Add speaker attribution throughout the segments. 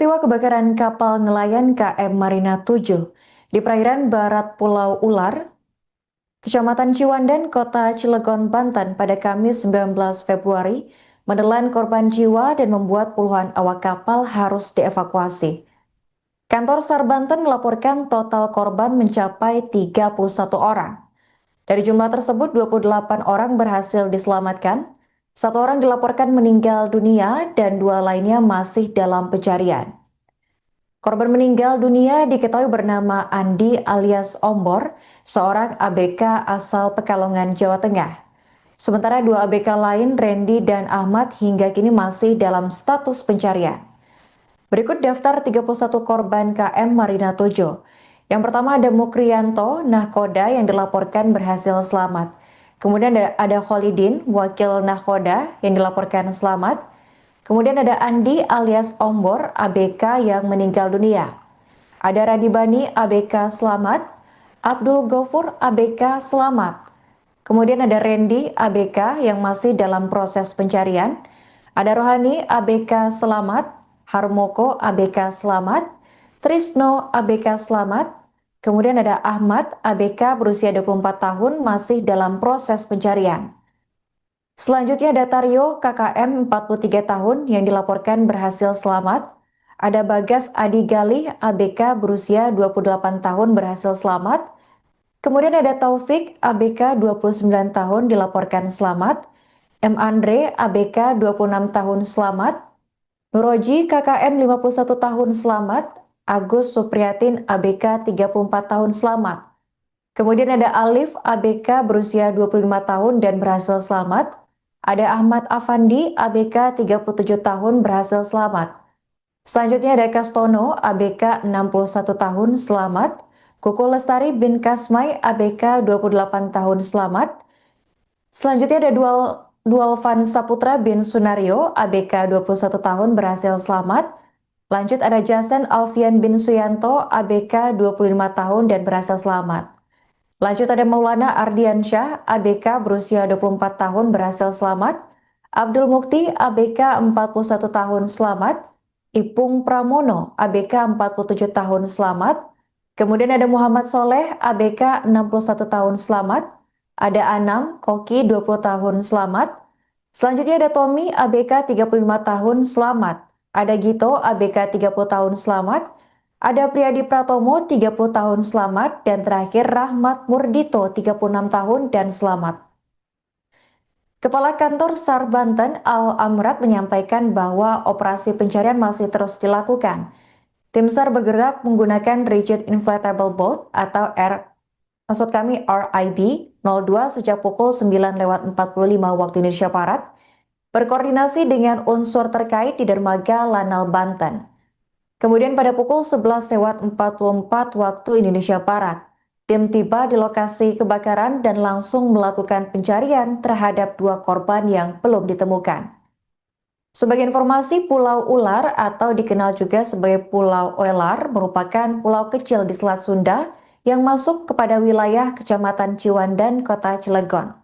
Speaker 1: Peristiwa kebakaran kapal nelayan KM Marina 7 di perairan barat Pulau Ular, Kecamatan Ciwandan, Kota Cilegon, Banten pada Kamis 19 Februari menelan korban jiwa dan membuat puluhan awak kapal harus dievakuasi. Kantor SAR Banten melaporkan total korban mencapai 31 orang. Dari jumlah tersebut, 28 orang berhasil diselamatkan, satu orang dilaporkan meninggal dunia dan dua lainnya masih dalam pencarian. Korban meninggal dunia diketahui bernama Andi alias Ombor, seorang ABK asal Pekalongan, Jawa Tengah. Sementara dua ABK lain, Randy dan Ahmad, hingga kini masih dalam status pencarian. Berikut daftar 31 korban KM Marina 7. Yang pertama ada Mukrianto, nahkoda yang dilaporkan berhasil selamat. Kemudian ada Kholidin, wakil nahkoda yang dilaporkan selamat. Kemudian ada Andi alias Ombor, ABK yang meninggal dunia. Ada Radibani, ABK selamat. Abdul Gofur, ABK selamat. Kemudian ada Randy, ABK yang masih dalam proses pencarian. Ada Rohani, ABK selamat. Harmoko, ABK selamat. Trisno, ABK selamat. Kemudian ada Ahmad, ABK berusia 24 tahun masih dalam proses pencarian. Selanjutnya ada Taryo, KKM 43 tahun yang dilaporkan berhasil selamat. Ada Bagas Adi Galih, ABK berusia 28 tahun berhasil selamat. Kemudian ada Taufik, ABK 29 tahun dilaporkan selamat. M. Andre, ABK 26 tahun selamat. Nuroji, KKM 51 tahun selamat. Agus Supriyatin, ABK 34 tahun selamat. Kemudian ada Alif, ABK berusia 25 tahun dan berhasil selamat. Ada Ahmad Afandi, ABK 37 tahun berhasil selamat. Selanjutnya ada Kastono, ABK 61 tahun selamat. Kuku Lestari bin Kasmai, ABK 28 tahun selamat. Selanjutnya ada Dualvan Saputra bin Sunario, ABK 21 tahun berhasil selamat. Lanjut ada Jasen Alfian bin Suyanto, ABK 25 tahun dan berhasil selamat. Lanjut ada Maulana Ardiansyah, ABK berusia 24 tahun berhasil selamat. Abdul Mukti, ABK 41 tahun selamat. Ipung Pramono, ABK 47 tahun selamat. Kemudian ada Muhammad Soleh, ABK 61 tahun selamat. Ada Anam Koki 20 tahun selamat. Selanjutnya ada Tommy, ABK 35 tahun selamat. Ada Gito, ABK 30 tahun selamat. Ada Priyadi Pratomo, 30 tahun selamat. Dan terakhir Rahmat Murdito, 36 tahun dan selamat. Kepala Kantor SAR Banten, Al Amrat, menyampaikan bahwa operasi pencarian masih terus dilakukan. Tim SAR bergerak menggunakan Rigid Inflatable Boat atau RIB 02 sejak pukul 9:45 waktu Indonesia Barat, berkoordinasi dengan unsur terkait di dermaga Lanal, Banten. Kemudian pada pukul 11:44 waktu Indonesia Barat, tim tiba di lokasi kebakaran dan langsung melakukan pencarian terhadap dua korban yang belum ditemukan. Sebagai informasi, Pulau Ular atau dikenal juga sebagai Pulau Oelar merupakan pulau kecil di Selat Sunda yang masuk kepada wilayah Kecamatan Ciwandan, Kota Cilegon.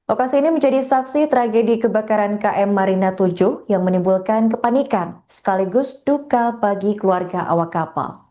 Speaker 1: Lokasi ini menjadi saksi tragedi kebakaran KM Marina 7 yang menimbulkan kepanikan sekaligus duka bagi keluarga awak kapal.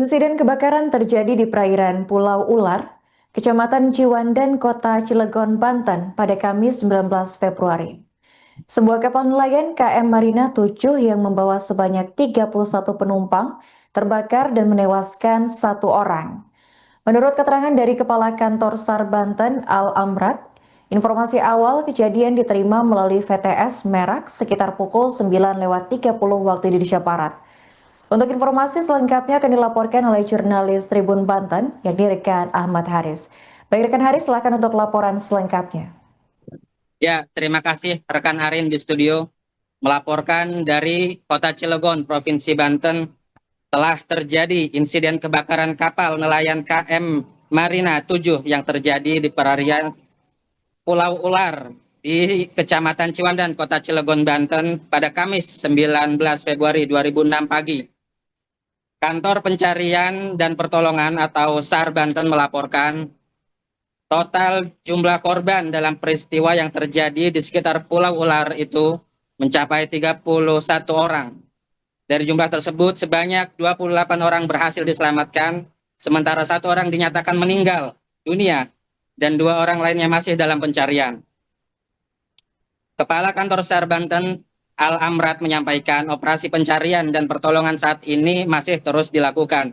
Speaker 1: Insiden kebakaran terjadi di perairan Pulau Ular, Kecamatan Ciwandan, Kota Cilegon, Banten pada Kamis 19 Februari. Sebuah kapal nelayan KM Marina 7 yang membawa sebanyak 31 penumpang terbakar dan menewaskan 1 orang. Menurut keterangan dari Kepala Kantor SAR Banten Al-Amrat, informasi awal kejadian diterima melalui VTS Merak sekitar pukul 9.30 waktu Indonesia Barat. Untuk informasi selengkapnya akan dilaporkan oleh jurnalis Tribun Banten, yakni rekan Ahmad Haris. Baik rekan Haris, silakan untuk laporan selengkapnya.
Speaker 2: Ya, terima kasih rekan Arin di studio. Melaporkan dari Kota Cilegon, Provinsi Banten, telah terjadi insiden kebakaran kapal nelayan KM Marina 7 yang terjadi di perairan Pulau Ular di Kecamatan Ciwandan, Kota Cilegon, Banten pada Kamis 19 Februari 2006 pagi. Kantor Pencarian dan Pertolongan atau SAR Banten melaporkan total jumlah korban dalam peristiwa yang terjadi di sekitar Pulau Ular itu mencapai 31 orang. Dari jumlah tersebut sebanyak 28 orang berhasil diselamatkan, sementara 1 orang dinyatakan meninggal dunia dan 2 orang lainnya masih dalam pencarian. Kepala Kantor SAR Banten Al-Amrat menyampaikan operasi pencarian dan pertolongan saat ini masih terus dilakukan.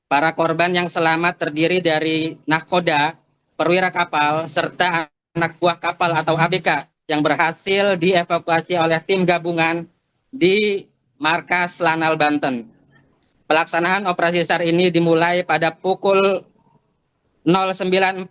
Speaker 2: Para korban yang selamat terdiri dari nahkoda, perwira kapal, serta anak buah kapal atau ABK yang berhasil dievakuasi oleh tim gabungan di Markas Lanal Banten. Pelaksanaan operasi SAR ini dimulai pada pukul 09.45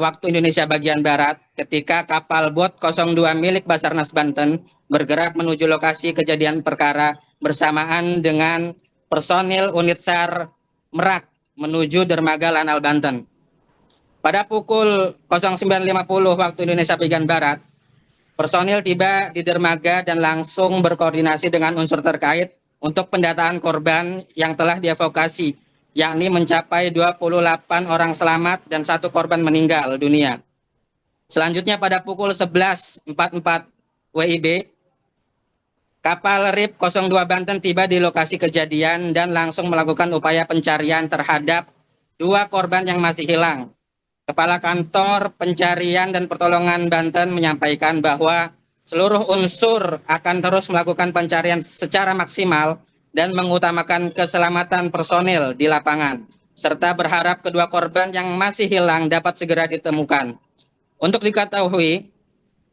Speaker 2: waktu Indonesia bagian Barat ketika kapal Bot 02 milik Basarnas Banten bergerak menuju lokasi kejadian perkara bersamaan dengan personil unit SAR Merak menuju dermaga Lanal Banten. Pada pukul 09.50 waktu Indonesia bagian Barat, personil tiba di dermaga dan langsung berkoordinasi dengan unsur terkait untuk pendataan korban yang telah dievakuasi, yakni mencapai 28 orang selamat dan 1 korban meninggal dunia. Selanjutnya pada pukul 11.44 WIB, kapal RIP 02 Banten tiba di lokasi kejadian dan langsung melakukan upaya pencarian terhadap 2 korban yang masih hilang. Kepala Kantor Pencarian dan Pertolongan Banten menyampaikan bahwa seluruh unsur akan terus melakukan pencarian secara maksimal dan mengutamakan keselamatan personil di lapangan, serta berharap kedua korban yang masih hilang dapat segera ditemukan. Untuk diketahui,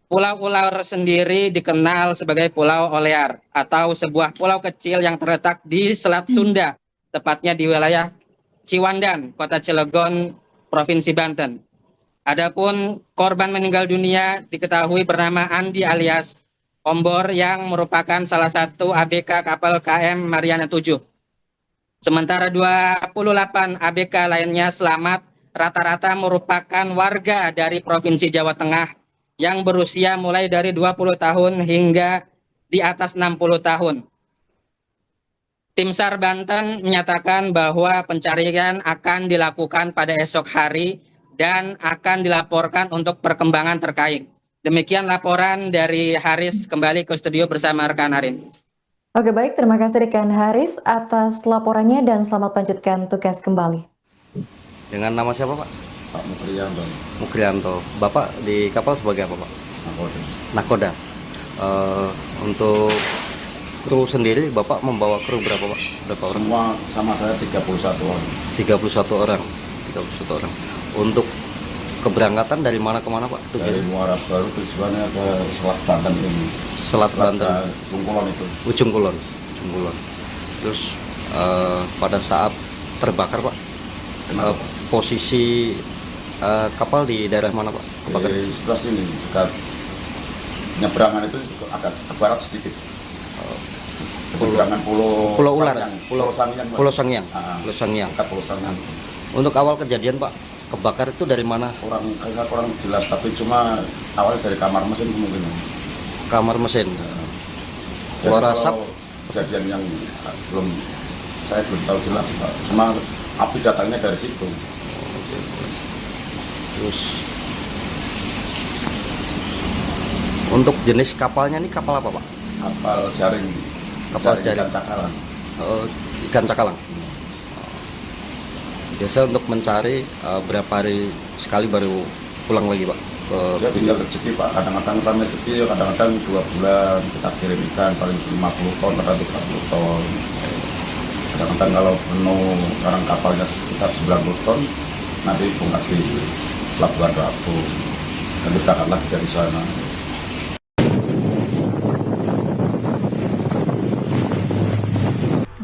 Speaker 2: Pulau Ular sendiri dikenal sebagai Pulau Olear atau sebuah pulau kecil yang terletak di Selat Sunda, tepatnya di wilayah Ciwandan, Kota Cilegon, Provinsi Banten. Adapun korban meninggal dunia diketahui bernama Andi alias Ombor yang merupakan salah satu ABK kapal KM Mariana 7. Sementara 28 ABK lainnya selamat, rata-rata merupakan warga dari Provinsi Jawa Tengah yang berusia mulai dari 20 tahun hingga di atas 60 tahun. Tim SAR Banten menyatakan bahwa pencarian akan dilakukan pada esok hari dan akan dilaporkan untuk perkembangan terkait. Demikian laporan dari Haris, kembali ke studio bersama rekan Arin.
Speaker 1: Oke baik, terima kasih rekan Haris atas laporannya dan selamat lanjutkan tugas kembali.
Speaker 3: Dengan nama siapa Pak?
Speaker 4: Pak Mukrianto.
Speaker 3: Mukrianto. Bapak di kapal sebagai apa Pak?
Speaker 4: Nakoda.
Speaker 3: Nakoda. Untuk kru sendiri Bapak membawa kru berapa Pak? Berapa orang?
Speaker 4: Semua sama saya 31 orang.
Speaker 3: 31 orang. 31 orang. Untuk keberangkatan dari mana ke mana Pak?
Speaker 4: Dari Muara Baru tujuannya ke Selat Banten ini.
Speaker 3: Selat Banten.
Speaker 4: Ujung Kulon itu.
Speaker 3: Ujung Kulon. Ujung Kulon. Terus pada saat terbakar Pak, posisi kapal di daerah mana Pak? Kebakar?
Speaker 4: Di sebelah sini dekat penyeberangan itu agak ke barat sedikit. Penyeberangan Pulau
Speaker 3: Ular.
Speaker 4: Sangyang.
Speaker 3: Pulau Sangyang. Pulau Sangyang.
Speaker 4: Dekat Pulau Sangyang.
Speaker 3: Untuk awal kejadian Pak, kebakar itu dari mana?
Speaker 4: Kurang jelas, tapi cuma awalnya dari kamar mesin kemungkinan.
Speaker 3: Kamar mesin.
Speaker 4: Keluar
Speaker 3: asap.
Speaker 4: Kejadian yang saya belum tahu jelas Pak. Cuma api datangnya dari situ.
Speaker 3: Terus untuk jenis kapalnya ini kapal apa Pak?
Speaker 4: Kapal jaring.
Speaker 3: Kapal jaring.
Speaker 4: Ikan cakalang.
Speaker 3: Ikan cakalang. Biasa untuk mencari berapa hari sekali baru pulang lagi Pak?
Speaker 4: Ya tinggal rezeki Pak, kadang-kadang kami rezeki, kadang-kadang 2 bulan kita kirim ikan paling 50 ton, kadang 30 ton. Kadang-kadang kalau penuh, sekarang kapalnya sekitar 90 ton, nanti bongkar di Pelabuhan Ratu, dan kita akan lagi dari sana.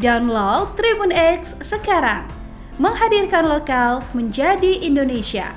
Speaker 5: Download Tribun X sekarang, menghadirkan lokal menjadi Indonesia.